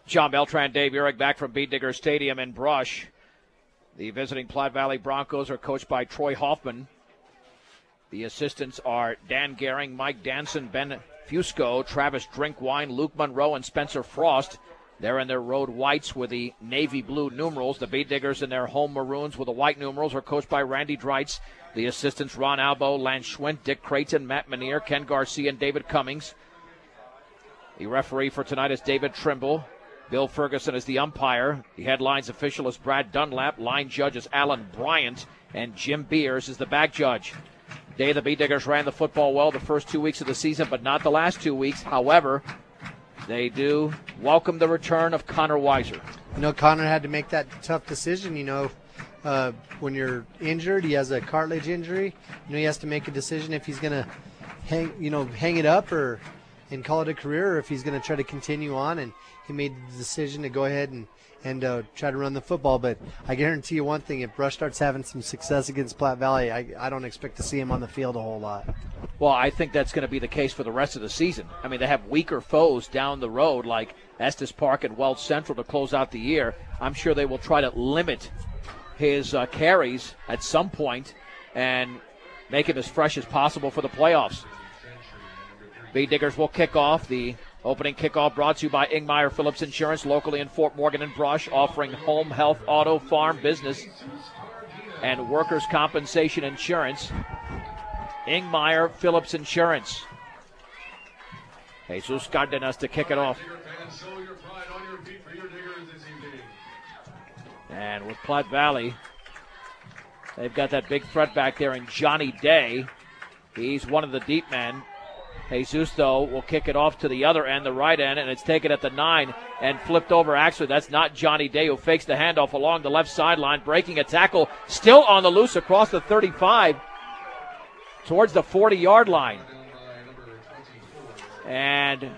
John Beltran, Dave Urich back from Beat Digger Stadium in Brush. The visiting Platte Valley Broncos are coached by Troy Hoffman. The assistants are Dan Gehring, Mike Danson, Ben Fusco, Travis Drinkwine, Luke Monroe, and Spencer Frost. They're in their road whites with the navy blue numerals. The Beat Diggers in their home maroons with the white numerals are coached by Randy Dreitz. The assistants Ron Albo, Lance Schwint, Dick Creighton, Matt Manier, Ken Garcia, and David Cummings. The referee for tonight is David Trimble. Bill Ferguson is the umpire. The headlines official is Brad Dunlap. Line judge is Alan Bryant. And Jim Beers is the back judge. Day the Beat Diggers ran the football well the first 2 weeks of the season, but not the last 2 weeks. However, they do welcome the return of Connor Weiser. Connor had to make that tough decision, when you're injured. He has a cartilage injury. He has to make a decision if he's going to hang it up and call it a career, or if he's going to try to continue on. And he made the decision to go ahead and try to run the football. But I guarantee you one thing, if Brush starts having some success against Platte Valley, I don't expect to see him on the field a whole lot. Well, I think that's going to be the case for the rest of the season. I mean, they have weaker foes down the road like Estes Park and Welch Central to close out the year. I'm sure they will try to limit his carries at some point and make him as fresh as possible for the playoffs. Beat Diggers will kick off. The opening kickoff brought to you by Ingmeyer Phillips Insurance, locally in Fort Morgan and Brush, offering home, health, auto, farm, business, and workers' compensation insurance. Ingmeyer Phillips Insurance. Jesus Cardenas to kick it off. And with Platte Valley, they've got that big threat back there in Johnny Day. He's one of the deep men. Jesus, though, will kick it off to the other end, the right end, and it's taken at the 9 and flipped over. Actually, that's not Johnny Day, who fakes the handoff along the left sideline, breaking a tackle, still on the loose across the 35 towards the 40-yard line. And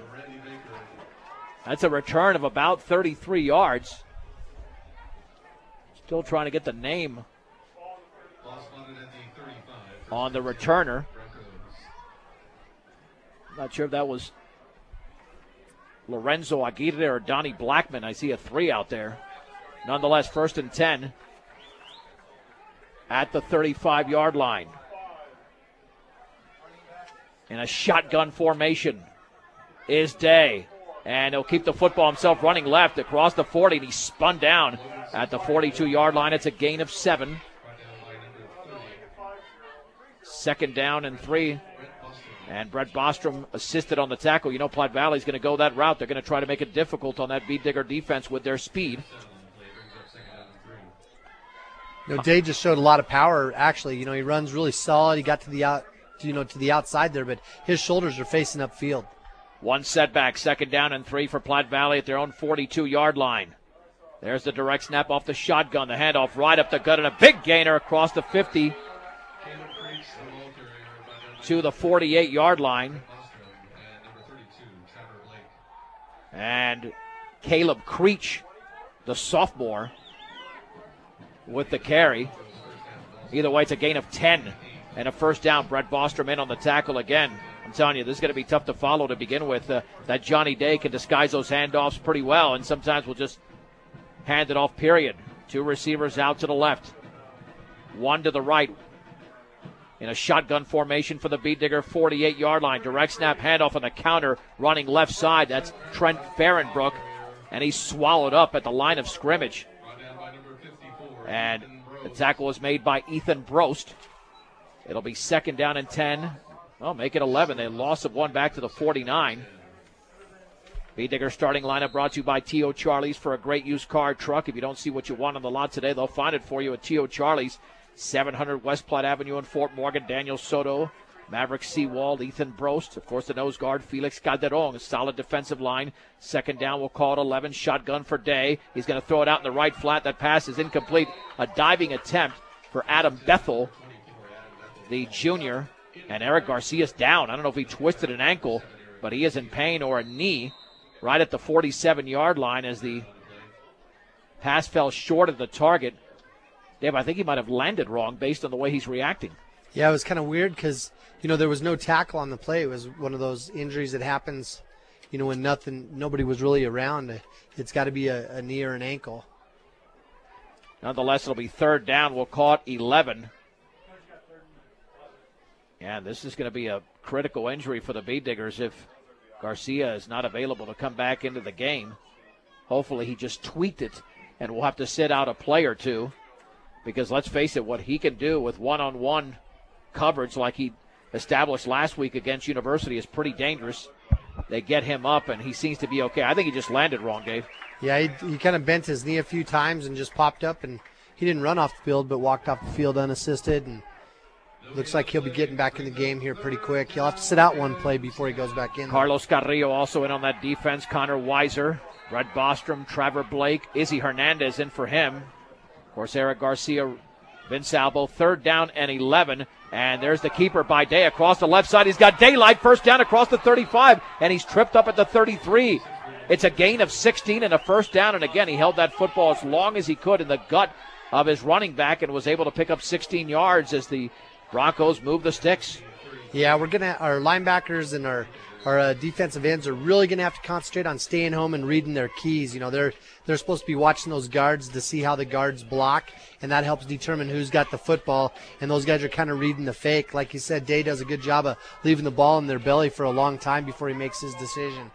that's a return of about 33 yards. Still trying to get the name on the returner. Not sure if that was Lorenzo Aguirre or Donnie Blackman. I see a 3 out there. Nonetheless, 1st and 10 at the 35-yard line. In a shotgun formation is Day. And he'll keep the football himself running left across the 40, and he spun down at the 42-yard line. It's a gain of 7. 2nd down and 3. And Brett Bostrom assisted on the tackle. Platte Valley's going to go that route. They're going to try to make it difficult on that Beat Digger defense with their speed. Day just showed a lot of power, actually. He runs really solid. He got to the outside there, but his shoulders are facing upfield. One setback, 2nd down and 3 for Platte Valley at their own 42-yard line. There's the direct snap off the shotgun. The handoff right up the gut, and a big gainer across the 50 to the 48-yard line. And Caleb Creech, the sophomore, with the carry. Either way, it's a gain of 10 and a 1st down. Brett Bostrom in on the tackle again. I'm telling you, this is going to be tough to follow to begin with. That Johnny Day can disguise those handoffs pretty well, and sometimes we'll just hand it off, period. 2 receivers out to the left, 1 to the right. In a shotgun formation for the Beat Digger 48-yard line. Direct snap handoff on the counter, running left side. That's Trent Fahrenbrook, and he's swallowed up at the line of scrimmage. And the tackle is made by Ethan Brost. It'll be 2nd down and 10. Well, make it 11. They lost of 1 back to the 49. Beat Digger starting lineup brought to you by T.O. Charlie's. For a great used car truck, if you don't see what you want on the lot today, they'll find it for you at T.O. Charlie's. 700 West Platte Avenue in Fort Morgan. Daniel Soto, Maverick Seawald, Ethan Brost, of course the nose guard Felix Calderon. A solid defensive line. 2nd down, we'll call it 11. Shotgun for Day. He's going to throw it out in the right flat. That pass is incomplete. A diving attempt for Adam Bethel, the junior. And Eric Garcia's down. I don't know if he twisted an ankle, but he is in pain, or a knee, right at the 47-yard line as the pass fell short of the target. Dave, I think he might have landed wrong based on the way he's reacting. Yeah, it was kind of weird because, there was no tackle on the play. It was one of those injuries that happens, when nobody was really around. It's got to be a knee or an ankle. Nonetheless, it'll be third down. We'll call it 11. Yeah, this is going to be a critical injury for the Bee Diggers if Garcia is not available to come back into the game. Hopefully he just tweaked it, and we'll have to sit out a play or two, because let's face it, what he can do with one-on-one coverage like he established last week against University is pretty dangerous. They get him up, and he seems to be okay. I think he just landed wrong, Dave. Yeah, he kind of bent his knee a few times and just popped up, and he didn't run off the field but walked off the field unassisted, and looks like he'll be getting back in the game here pretty quick. He'll have to sit out one play before he goes back in. Carlos Carrillo also in on that defense. Connor Weiser, Brett Bostrom, Trevor Blake, Izzy Hernandez in for him. Of course, Eric Garcia, Vince Albo. Third down and 11. And there's the keeper by Day across the left side. He's got daylight. First down across the 35. And he's tripped up at the 33. It's a gain of 16 and a first down. And again, he held that football as long as he could in the gut of his running back and was able to pick up 16 yards as the Broncos move the sticks. Yeah, our linebackers and our defensive ends are really going to have to concentrate on staying home and reading their keys. They're supposed to be watching those guards to see how the guards block, and that helps determine who's got the football. And those guys are kind of reading the fake. Like you said, Day does a good job of leaving the ball in their belly for a long time before he makes his decision.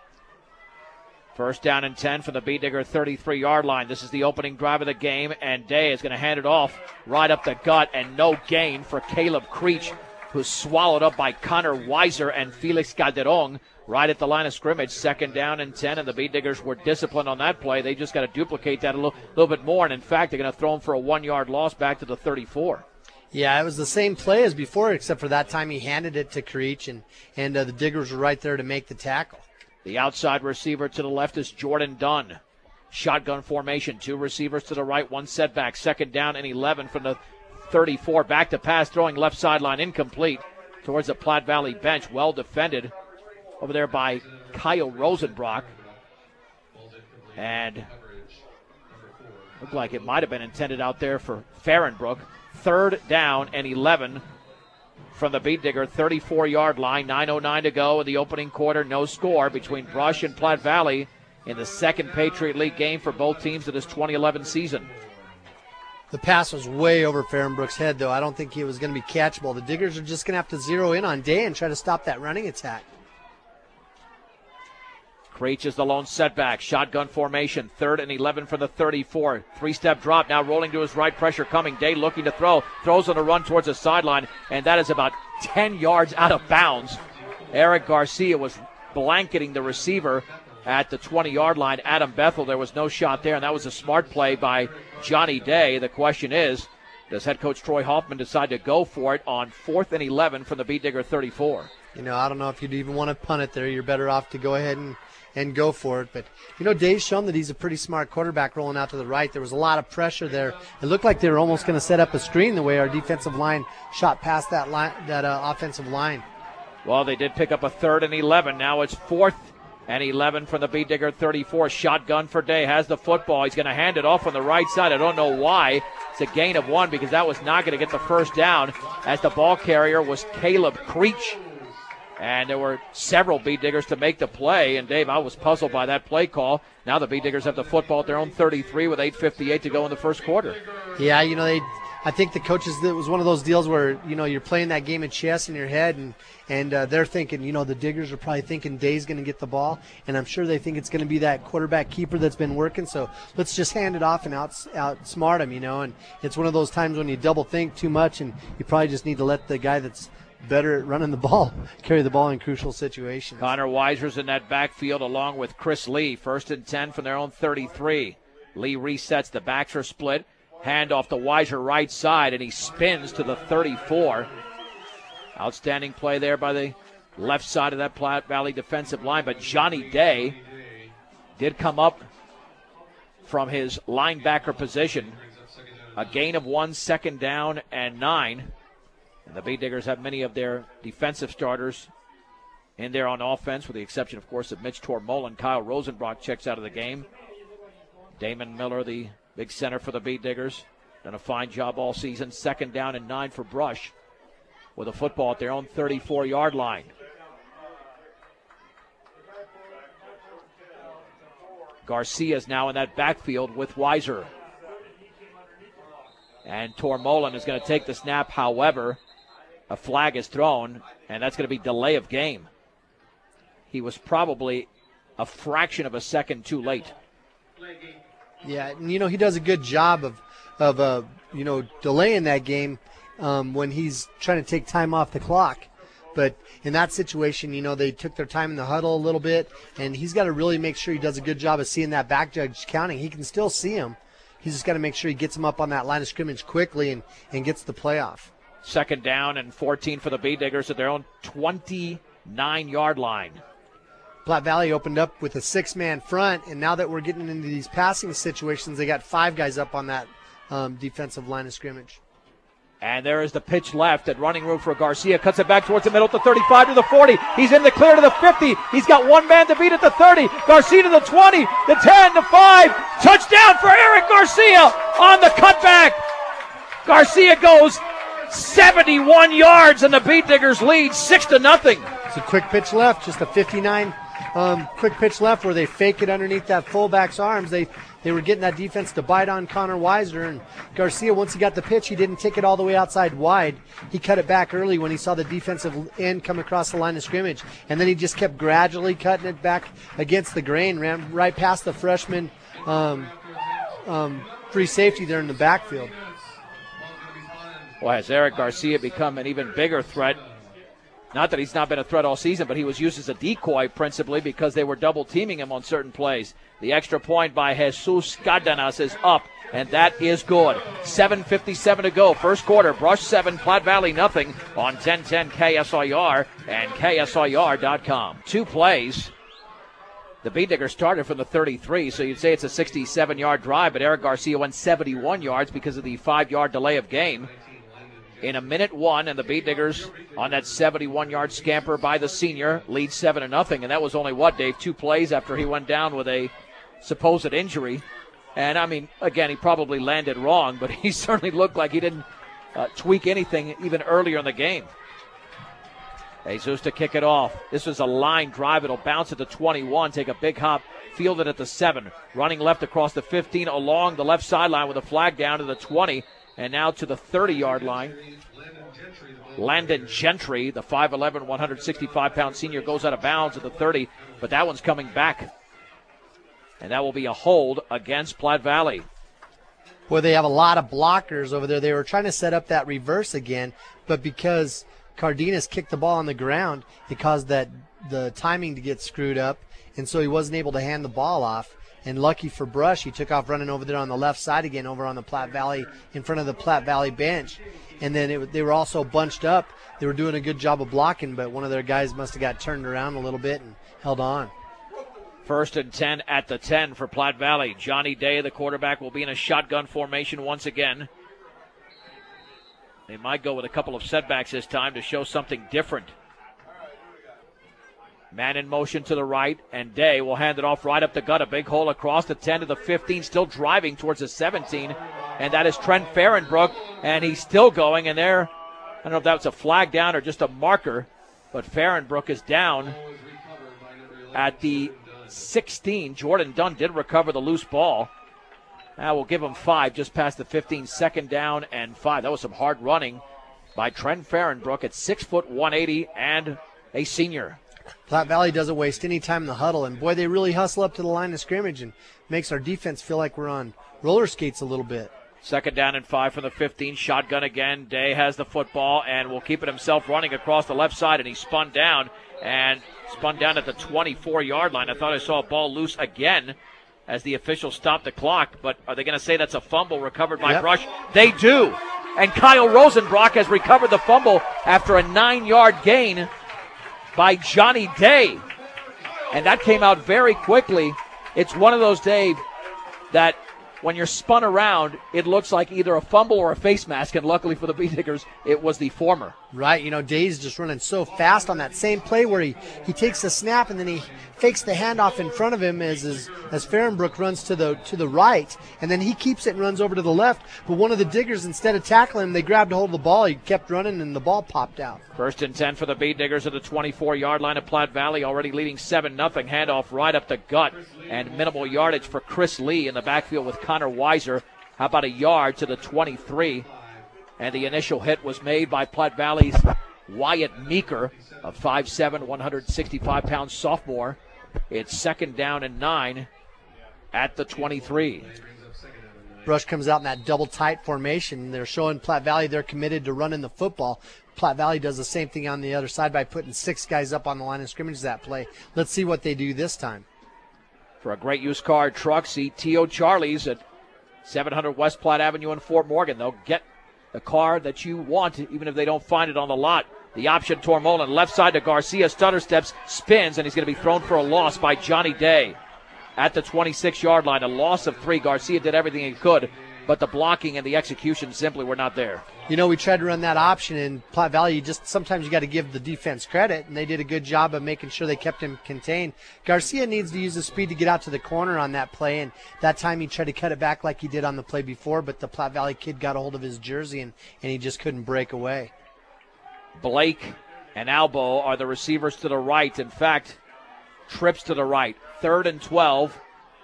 First down and 10 from the Bee Digger 33-yard line. This is the opening drive of the game, and Day is going to hand it off right up the gut, and no gain for Caleb Creech, who's swallowed up by Connor Weiser and Felix Calderon right at the line of scrimmage. Second down and 10, and the Bee Diggers were disciplined on that play. They just got to duplicate that a little bit more, and in fact, they're going to throw him for a 1-yard loss back to the 34. Yeah, it was the same play as before, except for that time he handed it to Creech, and the Diggers were right there to make the tackle. The outside receiver to the left is Jordan Dunn. Shotgun formation, 2 receivers to the right, 1 setback. Second down and 11 from the 34. Back to pass, throwing left sideline, incomplete towards the Platte Valley bench. Well defended over there by Kyle Rosenbrock. And looked like it might have been intended out there for Farrenbrook. Third down and 11 from the Bee Digger 34-yard line. 9:09 to go in the opening quarter. No score between Brush and Platte Valley in the second Patriot League game for both teams of this 2011 season. The pass was way over Farrenbrook's head, though. I don't think it was going to be catchable. The Diggers are just going to have to zero in on Day and try to stop that running attack. Creech is the lone setback. Shotgun formation. 3rd and 11 from the 34. 3-step drop. Now rolling to his right. Pressure coming. Day looking to throw. Throws on a run towards the sideline. And that is about 10 yards out of bounds. Eric Garcia was blanketing the receiver at the 20-yard line. Adam Bethel, there was no shot there. And that was a smart play by Johnny Day. The question is, does head coach Troy Hoffman decide to go for it on 4th and 11 from the Bee Digger 34? I don't know if you'd even want to punt it there. You're better off to go ahead and go for it. But, Dave's shown that he's a pretty smart quarterback rolling out to the right. There was a lot of pressure there. It looked like they were almost going to set up a screen the way our defensive line shot past that offensive line. Well, they did pick up a 3rd and 11. Now it's 4th and 11 from the Bee Digger 34. Shotgun for Day. Has the football. He's going to hand it off on the right side. I don't know why. It's a gain of 1 because that was not going to get the first down, as the ball carrier was Caleb Creech. And there were several Bee Diggers to make the play. And, Dave, I was puzzled by that play call. Now the Bee Diggers have the football at their own 33 with 8:58 to go in the first quarter. Yeah, I think the coaches, it was one of those deals where, you're playing that game of chess in your head, and they're thinking, the Diggers are probably thinking Day's going to get the ball. And I'm sure they think it's going to be that quarterback keeper that's been working. So let's just hand it off and outsmart him, And it's one of those times when you double think too much, and you probably just need to let the guy that's better at running the ball carry the ball in crucial situations. Connor Weiser's in that backfield along with Chris Lee. 1st and 10 from their own 33. Lee resets. The backs are split. Hand off to Weiser right side, and he spins to the 34. Outstanding play there by the left side of that Platte Valley defensive line. But Johnny Day did come up from his linebacker position. A gain of 1, 2nd down and 9. And the Bee Diggers have many of their defensive starters in there on offense, with the exception, of course, of Mitch Tormolen. Kyle Rosenbrock checks out of the game. Damon Miller, the big center for the Bee Diggers, done a fine job all season. 2nd down and 9 for Brush with a football at their own 34-yard line. Garcia's now in that backfield with Weiser. And Tormolen is going to take the snap. However, a flag is thrown, and that's going to be delay of game. He was probably a fraction of a second too late. Yeah, and he does a good job of delaying that game when he's trying to take time off the clock. But in that situation, they took their time in the huddle a little bit, and he's got to really make sure he does a good job of seeing that back judge counting. He can still see him. He's just got to make sure he gets him up on that line of scrimmage quickly and gets the playoff. 2nd down and 14 for the Bee Diggers at their own 29-yard line. Platte Valley opened up with a 6-man front, and now that we're getting into these passing situations, they got 5 guys up on that defensive line of scrimmage. And there is the pitch left at running room for Garcia. Cuts it back towards the middle to 35 to the 40. He's in the clear to the 50. He's got one man to beat at the 30. Garcia to the 20, the 10, the 5. Touchdown for Eric Garcia on the cutback. Garcia goes 71 yards, and the Beat Diggers lead 6-0. It's a quick pitch left, just a 59 quick pitch left where they fake it underneath that fullback's arms. They were getting that defense to bite on Connor Weiser, and Garcia, once he got the pitch, he didn't take it all the way outside wide. He cut it back early when he saw the defensive end come across the line of scrimmage, and then he just kept gradually cutting it back against the grain, ran right past the freshman free safety there in the backfield. Well, has Eric Garcia become an even bigger threat? Not that he's not been a threat all season, but he was used as a decoy principally because they were double-teaming him on certain plays. The extra point by Jesus Cardenas is up, and that is good. 7:57 to go. First quarter, Brush 7, Platte Valley nothing on 1010 KSIR and KSIR.com. 2 plays. The Bee Diggers started from the 33, so you'd say it's a 67-yard drive, but Eric Garcia went 71 yards because of the 5-yard delay of game. In a minute 1, and the Bee Diggers on that 71-yard scamper by the senior lead 7-0, and that was only Dave? 2 plays after he went down with a supposed injury. And, I mean, again, he probably landed wrong, but he certainly looked like he didn't tweak anything even earlier in the game. Jesus to kick it off. This was a line drive. It'll bounce at the 21, take a big hop, field it at the 7. Running left across the 15 along the left sideline with a flag down to the 20. And now to the 30-yard line. Landon Gentry, the 5'11", 165-pound senior, goes out of bounds at the 30, but that one's coming back. And that will be a hold against Platte Valley. Boy, they have a lot of blockers over there. They were trying to set up that reverse again, but because Cardenas kicked the ball on the ground, it caused the timing to get screwed up, and so he wasn't able to hand the ball off. And lucky for Brush, he took off running over there on the left side again, over on the Platte Valley, in front of the Platte Valley bench. And then they were also bunched up. They were doing a good job of blocking, but one of their guys must have got turned around a little bit and held on. 1st and 10 at the 10 for Platte Valley. Johnny Day, the quarterback, will be in a shotgun formation once again. They might go with a couple of setbacks this time to show something different. Man in motion to the right, and Day will hand it off right up the gut. A big hole across the 10 to the 15, still driving towards the 17. And that is Trent Fahrenbrook, and he's still going. And there, I don't know if that was a flag down or just a marker, but Fahrenbrook is down at the 16. Jordan Dunn did recover the loose ball. Now we'll give him 5 just past the 15. 2nd down and 5. That was some hard running by Trent Fahrenbrook at 6 foot 180 and a senior. Platte Valley doesn't waste any time in the huddle, and boy, they really hustle up to the line of scrimmage and makes our defense feel like we're on roller skates a little bit. 2nd down and 5 from the 15. Shotgun again. Day has the football and will keep it himself running across the left side, and he spun down at the 24-yard line. I thought I saw a ball loose again as the officials stopped the clock, but are they going to say that's a fumble recovered by Brush? They do. And Kyle Rosenbrock has recovered the fumble after a 9-yard gain by Johnny Day. And that came out very quickly. It's one of those, Dave, that when you're spun around, it looks like either a fumble or a face mask, and luckily for the Bee Diggers, it was the former. Right, Day's just running so fast on that same play where he takes the snap and then he fakes the handoff in front of him as Fahrenbrook runs to the right, and then he keeps it and runs over to the left. But one of the Diggers, instead of tackling him, they grabbed a hold of the ball. He kept running and the ball popped out. 1st and 10 for the Bee Diggers at the 24-yard line of Platte Valley, already leading 7-0. Handoff right up the gut, and minimal yardage for Chris Lee in the backfield with Connor Weiser. How about a yard to the 23? And the initial hit was made by Platte Valley's Wyatt Meeker, a 5'7", 165-pound sophomore. It's 2nd down and 9 at the 23. Brush comes out in that double tight formation. They're showing Platte Valley they're committed to running the football. Platte Valley does the same thing on the other side by putting 6 guys up on the line of scrimmage that play. Let's see what they do this time. For a great used car truck, see T.O. Charlie's at 700 West Platte Avenue in Fort Morgan. They'll get the car that you want, even if they don't find it on the lot. The option, Tormolen, left side to Garcia, stutter steps, spins, and he's going to be thrown for a loss by Johnny Day at the 26-yard line. A loss of 3. Garcia did everything he could, but the blocking and the execution simply were not there. We tried to run that option in Platte Valley. Sometimes you got to give the defense credit, and they did a good job of making sure they kept him contained. Garcia needs to use the speed to get out to the corner on that play, and that time he tried to cut it back like he did on the play before, but the Platte Valley kid got a hold of his jersey, and he just couldn't break away. Blake and Albo are the receivers to the right. In fact, trips to the right. 3rd and 12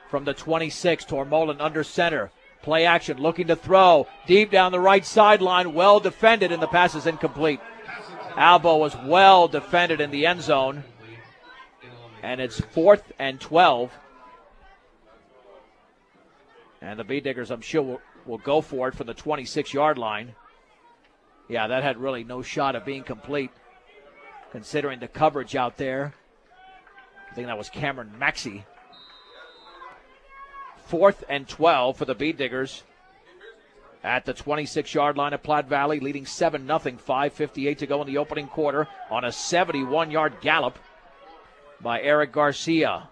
from the 26. Tormolen under center. Play action, looking to throw. Deep down the right sideline, well defended, and the pass is incomplete. Albo was well defended in the end zone. And it's 4th and 12. And the Bee Diggers, I'm sure, will go for it from the 26-yard line. Yeah, that had really no shot of being complete, considering the coverage out there. I think that was Cameron Maxey. 4th and 12 for the Bee Diggers at the 26-yard line of Platte Valley, leading 7-0, 5:58 to go in the opening quarter on a 71-yard gallop by Eric Garcia.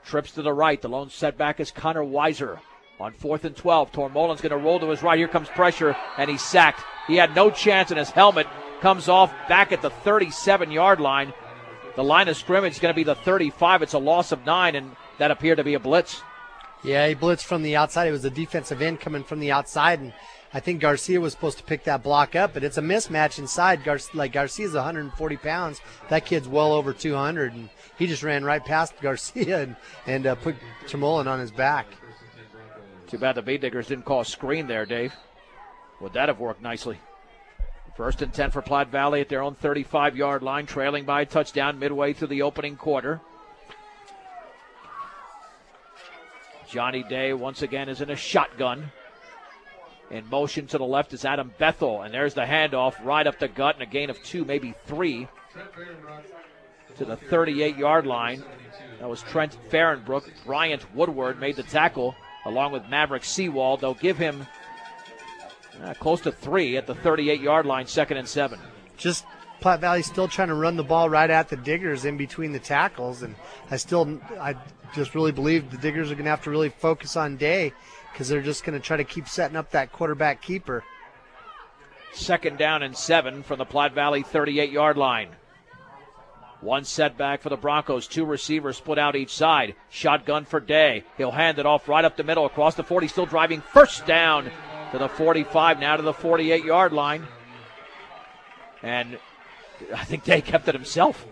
Trips to the right. The lone setback is Connor Weiser. On 4th and 12, Tormolen's going to roll to his right. Here comes pressure, and he's sacked. He had no chance, and his helmet comes off back at the 37-yard line. The line of scrimmage is going to be the 35. It's a loss of 9, and that appeared to be a blitz. Yeah, he blitzed from the outside. It was a defensive end coming from the outside, and I think Garcia was supposed to pick that block up, but it's a mismatch inside. Garcia's 140 pounds. That kid's well over 200, and he just ran right past Garcia and put Tormolen on his back. Too bad the Bee Diggers didn't call a screen there, Dave. Would that have worked nicely? 1st and 10 for Platte Valley at their own 35-yard line, trailing by a touchdown midway through the opening quarter. Johnny Day once again is in a shotgun. In motion to the left is Adam Bethel, and there's the handoff right up the gut and a gain of 2, maybe 3 to the 38-yard line. That was Trent Fahrenbrook. Bryant Woodward made the tackle along with Maverick Seawald. They'll give him close to 3 at the 38-yard line, 2nd and 7. Just Platte Valley still trying to run the ball right at the Diggers in between the tackles, and I just really believe the Diggers are going to have to really focus on Day because they're just going to try to keep setting up that quarterback keeper. 2nd down and 7 from the Platte Valley 38-yard line. One setback for the Broncos. 2 receivers split out each side. Shotgun for Day. He'll hand it off right up the middle across the 40. Still driving. 1st down to the 45, now to the 48-yard line. And I think Day kept it himself.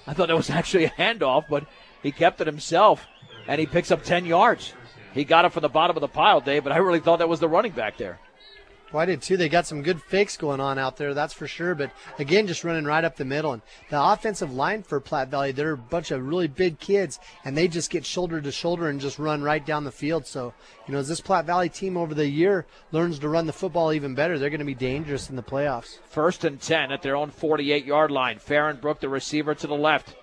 I thought that was actually a handoff, but he kept it himself, and he picks up 10 yards. He got it from the bottom of the pile, Dave, but I really thought that was the running back there. Well, I did too. They got some good fakes going on out there, that's for sure. But, again, just running right up the middle. And the offensive line for Platte Valley, they're a bunch of really big kids, and they just get shoulder to shoulder and just run right down the field. So, as this Platte Valley team over the year learns to run the football even better, they're going to be dangerous in the playoffs. 1st and 10 at their own 48-yard line. Fahrenbrook, the receiver, to the left.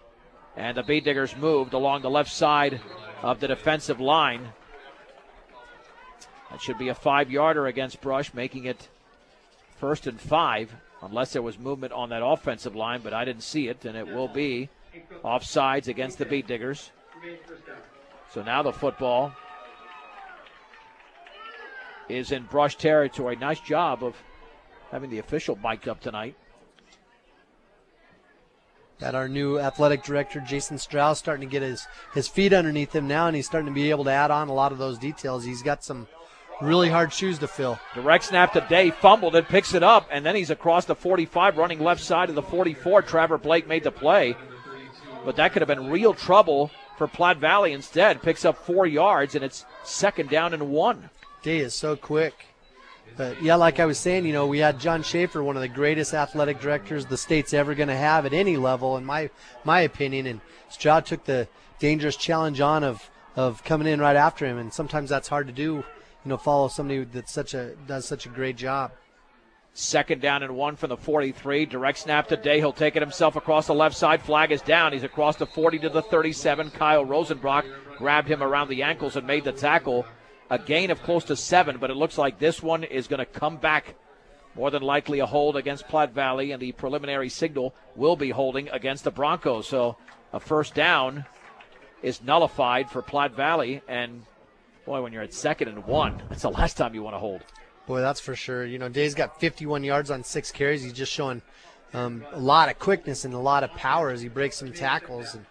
And the Bee Diggers moved along the left side of the defensive line. That should be a 5-yarder against Brush, making it 1st and 5, unless there was movement on that offensive line, but I didn't see it, and it will be offsides against the Bee Diggers. So now the football is in Brush territory. Nice job of having the official mic'd up tonight. Got our new athletic director, Jason Strauss, starting to get his feet underneath him now, and he's starting to be able to add on a lot of those details. He's got some really hard shoes to fill. Direct snap to Day, fumbled it, picks it up, and then he's across the 45, running left side of the 44. Trevor Blake made the play, but that could have been real trouble for Platte Valley instead. Picks up 4 yards, and it's 2nd down and 1. Day is so quick. But, yeah, like I was saying, we had John Schaefer, one of the greatest athletic directors the state's ever going to have at any level, in my opinion. And Stroud took the dangerous challenge on of coming in right after him. And sometimes that's hard to do, follow somebody that does such a great job. 2nd down and 1 from the 43. Direct snap to Day. He'll take it himself across the left side. Flag is down. He's across the 40 to the 37. Kyle Rosenbrock grabbed him around the ankles and made the tackle. A gain of close to 7, but it looks like this one is going to come back. More than likely a hold against Platte Valley, and the preliminary signal will be holding against the Broncos. So a 1st down is nullified for Platte Valley, and boy, when you're at 2nd and 1, that's the last time you want to hold. Boy, that's for sure. Day's got 51 yards on 6 carries. He's just showing a lot of quickness and a lot of power as he breaks some tackles. And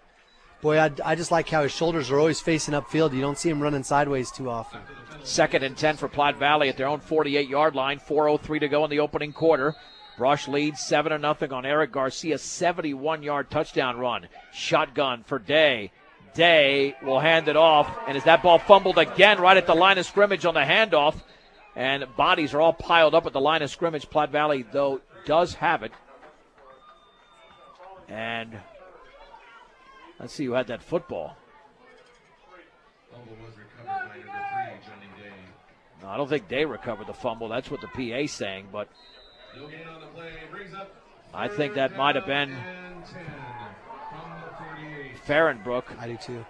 boy, I just like how his shoulders are always facing upfield. You don't see him running sideways too often. 2nd and 10 for Platte Valley at their own 48-yard line. 4:03 to go in the opening quarter. Brush leads 7-0 on Eric Garcia's 71-yard touchdown run. Shotgun for Day. Day will hand it off, and as that ball fumbled again right at the line of scrimmage on the handoff, and bodies are all piled up at the line of scrimmage. Platte Valley, though, does have it. And let's see who had that football. No, I don't think Day recovered the fumble. That's what the PA's saying, but I think that might have been Farrenbrook. I do too.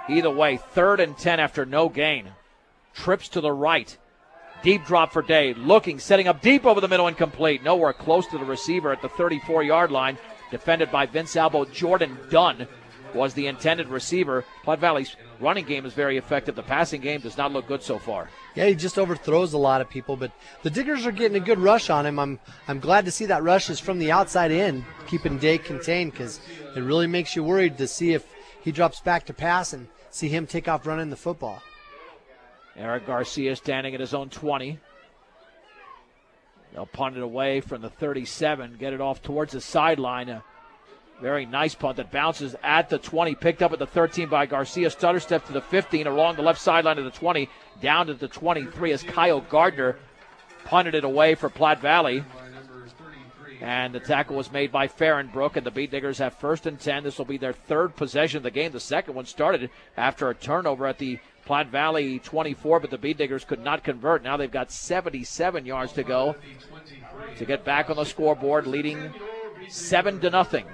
Either way, 3rd and 10 after no gain. Trips to the right. Deep drop for Day. Looking, setting up deep over the middle, incomplete. Nowhere close to the receiver at the 34-yard line. Defended by Vince Albo. Jordan Dunn was the intended receiver. Platte Valley's running game is very effective. The passing game does not look good so far. Yeah, he just overthrows a lot of people, but the Diggers are getting a good rush on him. I'm glad to see that rush is from the outside in, keeping Day contained, because it really makes you worried to see if he drops back to pass and see him take off running the football. Eric Garcia standing at his own 20. They'll punt it away from the 37, get it off towards the sideline. A very nice punt that bounces at the 20, picked up at the 13 by Garcia. Stutter step to the 15, along the left sideline of the 20, down to the 23 as Kyle Gardner punted it away for Platte Valley. And the tackle was made by Farrenbrook, and the Beat Diggers have 1st and 10. This will be their 3rd possession of the game. The second one started after a turnover at the Platte Valley 24, but the Beat Diggers could not convert. Now they've got 77 yards to go to get back on the scoreboard, leading 7-0.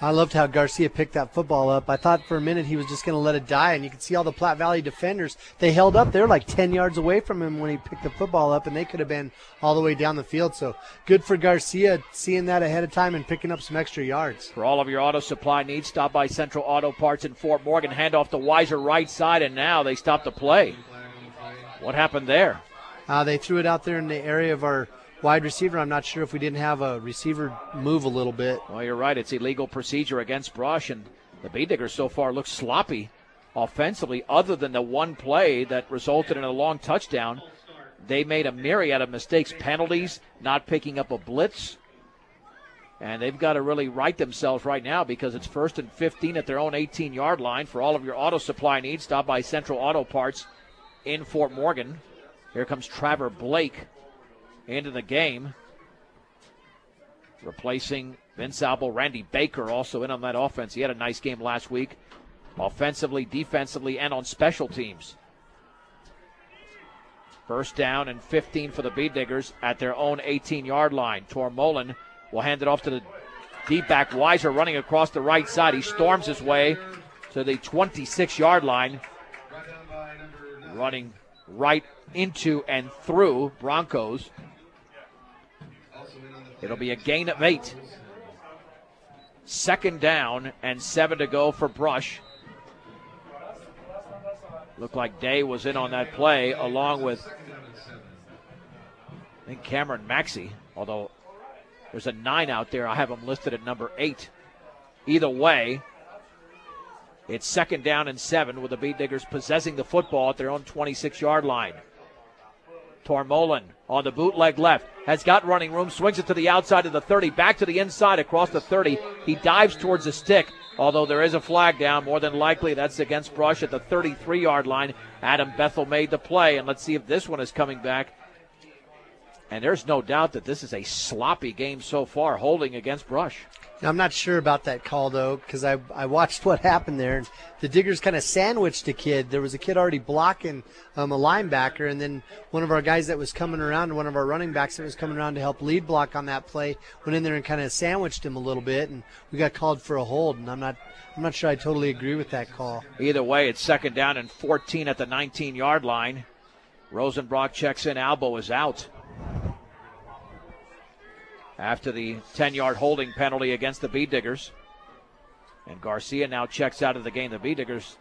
I loved how Garcia picked that football up. I thought for a minute he was just going to let it die, and you could see all the Platte Valley defenders. They held up. They were like 10 yards away from him when he picked the football up, and they could have been all the way down the field. So good for Garcia seeing that ahead of time and picking up some extra yards. For all of your auto supply needs, stop by Central Auto Parts in Fort Morgan. Hand off to Weiser right side, and now they stop the play. What happened there? They threw it out there in the area of our wide receiver. I'm not sure if we didn't have a receiver move a little bit. Well, you're right. It's illegal procedure against Brush, and the Bee Diggers so far look sloppy offensively, other than the one play that resulted in a long touchdown. They made a myriad of mistakes, penalties, not picking up a blitz, and they've got to really right themselves right now because it's 1st and 15 at their own 18-yard line. For all of your auto supply needs, stop by Central Auto Parts in Fort Morgan. Here comes Trevor Blake into the game, replacing Vince Albo. Randy Baker also in on that offense. He had a nice game last week, offensively, defensively, and on special teams. 1st down and 15 for the Beat Diggers at their own 18-yard line. Tormolin will hand it off to the deep back. Weiser running across the right side. He storms his way to the 26-yard line, running right into and through Broncos. It'll be a gain of 8. 2nd down and 7 to go for Brush. Looked like Day was in on that play, along with, I think, Cameron Maxey, although there's a 9 out there. I have him listed at number 8. Either way, it's 2nd down and 7 with the Beat Diggers possessing the football at their own 26-yard line. Tormolen on the bootleg left, has got running room, swings it to the outside of the 30, back to the inside across the 30. He dives towards the stick, although there is a flag down. More than likely that's against Brush at the 33-yard line. Adam Bethel made the play, and let's see if this one is coming back. And there's no doubt that this is a sloppy game so far, holding against Brush. Now, I'm not sure about that call, though, because I watched what happened there. And the Diggers kind of sandwiched a kid. There was a kid already blocking a linebacker, and then one of our guys that was coming around, one of our running backs that was coming around to help lead block on that play, went in there and kind of sandwiched him a little bit, and we got called for a hold. And I'm not sure I totally agree with that call. Either way, it's 2nd down and 14 at the 19-yard line. Rosenbrock checks in. Albo is out after the 10-yard holding penalty against the Beat Diggers. And Garcia now checks out of the game. The Beat Diggers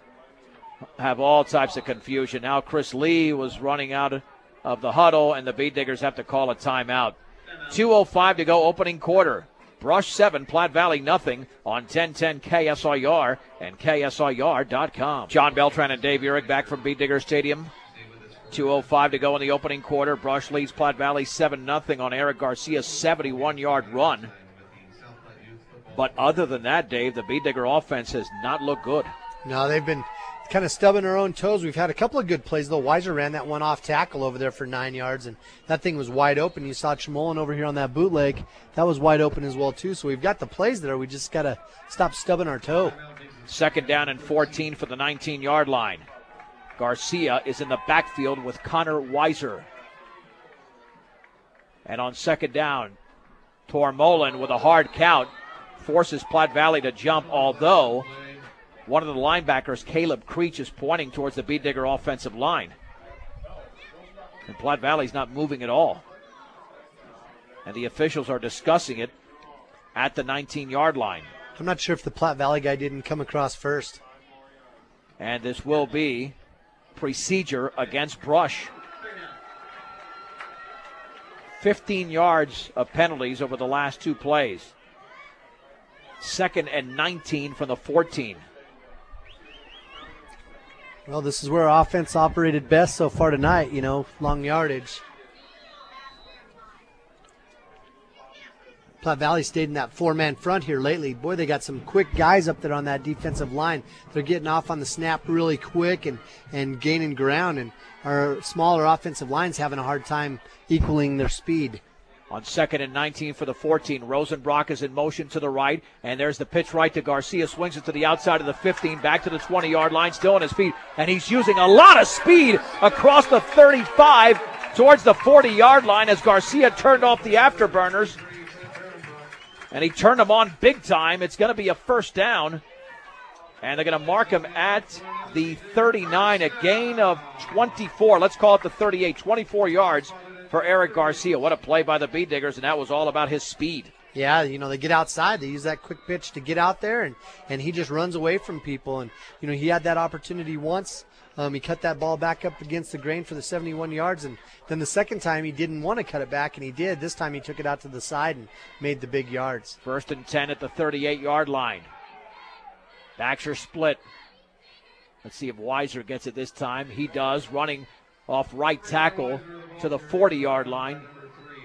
have all types of confusion. Now Chris Lee was running out of the huddle, and the Beat Diggers have to call a timeout. 2:05 to go, opening quarter. Brush 7, Platte Valley nothing on 1010 KSIR and KSIR.com. John Beltran and Dave Urick back from Beat Digger Stadium. 2:05 to go in the opening quarter. Brush leads Platte Valley 7-0 on Eric Garcia's 71-yard run. But other than that, Dave, the Beat Digger offense has not looked good. No, they've been kind of stubbing their own toes. We've had a couple of good plays, though. Weiser ran that one off tackle over there for 9 yards, and that thing was wide open. You saw Tremolin over here on that bootleg. That was wide open as well, too. So we've got the plays there. We just got to stop stubbing our toe. 2nd down and 14 for the 19-yard line. Garcia is in the backfield with Connor Weiser. And on 2nd down, Tormolen with a hard count forces Platte Valley to jump, although one of the linebackers, Caleb Creech, is pointing towards the Beat Digger offensive line. And Platte Valley's not moving at all. And the officials are discussing it at the 19-yard line. I'm not sure if the Platte Valley guy didn't come across first. And this will be procedure against Brush. 15 yards of penalties over the last 2 plays. 2nd and 19 from the 14. Well, this is where our offense operated best so far tonight, long yardage. Platte Valley stayed in that 4-man front here lately. Boy, they got some quick guys up there on that defensive line. They're getting off on the snap really quick and gaining ground, and our smaller offensive line's having a hard time equaling their speed. On 2nd and 19 for the 14, Rosenbrock is in motion to the right, and there's the pitch right to Garcia, swings it to the outside of the 15, back to the 20-yard line, still on his feet, and he's using a lot of speed across the 35 towards the 40-yard line as Garcia turned off the afterburners. And he turned them on big time. It's going to be a 1st down. And they're going to mark him at the 39, a gain of 24. Let's call it the 38, 24 yards for Eric Garcia. What a play by the Beat Diggers, and that was all about his speed. Yeah, they get outside. They use that quick pitch to get out there, and he just runs away from people. And, he had that opportunity once. He cut that ball back up against the grain for the 71 yards, and then the second time he didn't want to cut it back, and he did. This time he took it out to the side and made the big yards. 1st and 10 at the 38-yard line. Backs are split. Let's see if Weiser gets it this time. He does, running off right tackle to the 40-yard line.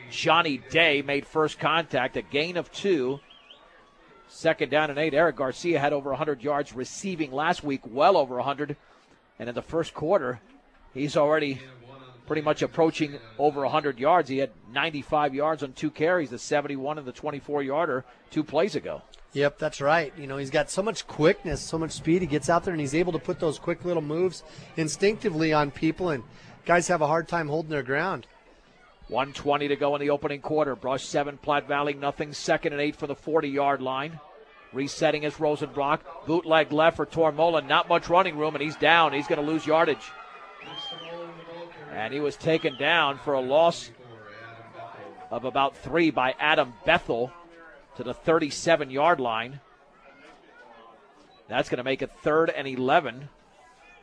Johnny Day made first contact, a gain of 2. 2nd down and 8. Eric Garcia had over 100 yards receiving last week, well over 100. And in the first quarter, he's already pretty much approaching over 100 yards. He had 95 yards on 2 carries, the 71 and the 24-yarder 2 plays ago. Yep, that's right. He's got so much quickness, so much speed. He gets out there and he's able to put those quick little moves instinctively on people, and guys have a hard time holding their ground. 1:20 to go in the opening quarter. Brush 7, Platte Valley nothing. 2nd and 8 for the 40-yard line. Resetting is Rosenbrock. Bootleg left for Tormolen. Not much running room, and he's down. He's going to lose yardage. And he was taken down for a loss of about 3 by Adam Bethel to the 37-yard line. That's going to make it 3rd and 11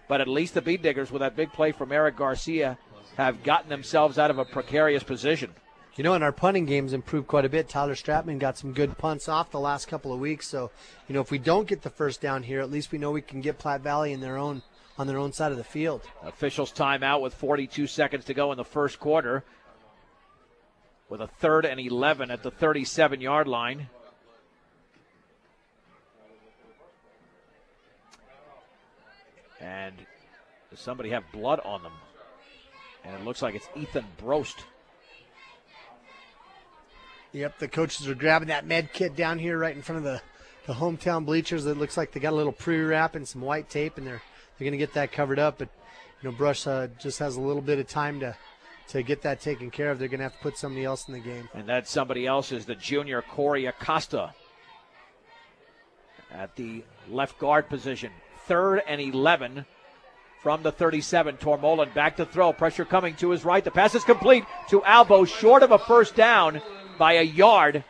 but at least the Bead Diggers, with that big play from Eric Garcia, have gotten themselves out of a precarious position. You know, and our punting game's improved quite a bit. Tyler Stratman got some good punts off the last couple of weeks. So, you know, if we don't get the first down here, at least we know we can get Platte Valley on their own side of the field. Officials timeout with 42 seconds to go in the first quarter, with a 3rd and 11 at the 37-yard line. And does somebody have blood on them? And it looks like it's Ethan Brost. Yep, the coaches are grabbing that med kit down here right in front of the hometown bleachers. It looks like they got a little pre-wrap and some white tape, and they're going to get that covered up. But, you know, Brush just has a little bit of time to get that taken care of. They're going to have to put somebody else in the game. And that somebody else is the junior Corey Acosta at the left guard position. 3rd and 11 from the 37. Tormolen back to throw. Pressure coming to his right. The pass is complete to Albo, short of a first down by a yard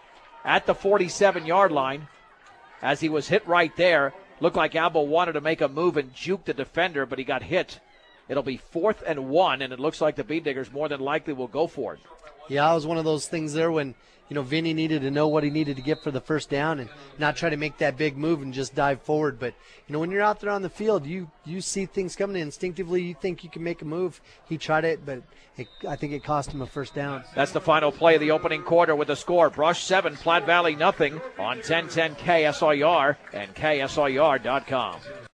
at the 47-yard line. As he was hit right there, looked like Albo wanted to make a move and juke the defender, but he got hit. It'll be 4th and 1, and it looks like the Bead Diggers more than likely will go for it. Yeah, it was one of those things there when, you know, Vinny needed to know what he needed to get for the first down and not try to make that big move and just dive forward. But, you know, when you're out there on the field, you see things coming, and instinctively you think you can make a move. He tried it, but I think it cost him a first down. That's the final play of the opening quarter with the score. Brush 7, Platte Valley nothing on 1010 KSIR and KSIR.com.